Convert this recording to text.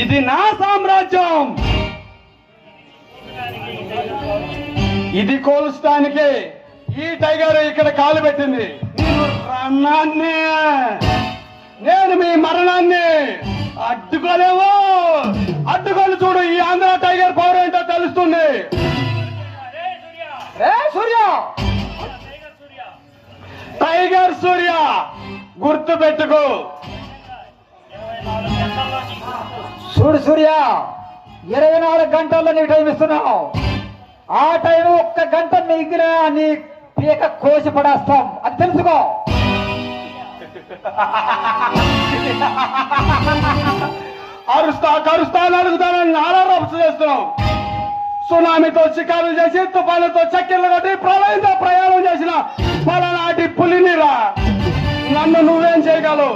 ఇది నా సామ్రాజ్యం. ఇది కోల్చడానికి ఈ టైగర్ ఇక్కడ కాలు పెట్టింది. నేను రన్నాన్ని, నేను మీ మరణాన్ని అడ్డుకోలేవు. అడ్డుకొని చూడు, ఈ ఆంధ్ర టైగర్ పవర్ ఏంటో తెలుస్తుంది. సూర్య, టైగర్ సూర్య గుర్తు పెట్టుకో. చూడు సూర్య, 24 గంటల్లో నీకు టైం ఇస్తున్నావు. ఆ టైం 1 గంట మిగిలిన నీ పీక కోసి పడేస్తాం, అది తెలుసుకో. అరుస్తా కరుస్తాను అడుగుతానని నానా రప్స్ చేస్తున్నావు. సునామీతో షికారులు చేసి, తుఫానుతో చక్కెర్లు కొట్టి, ప్రళయంతో ప్రయాణం చేసిన పలనాటి పులినిరా. నన్ను నువ్వేం చేయగలవు?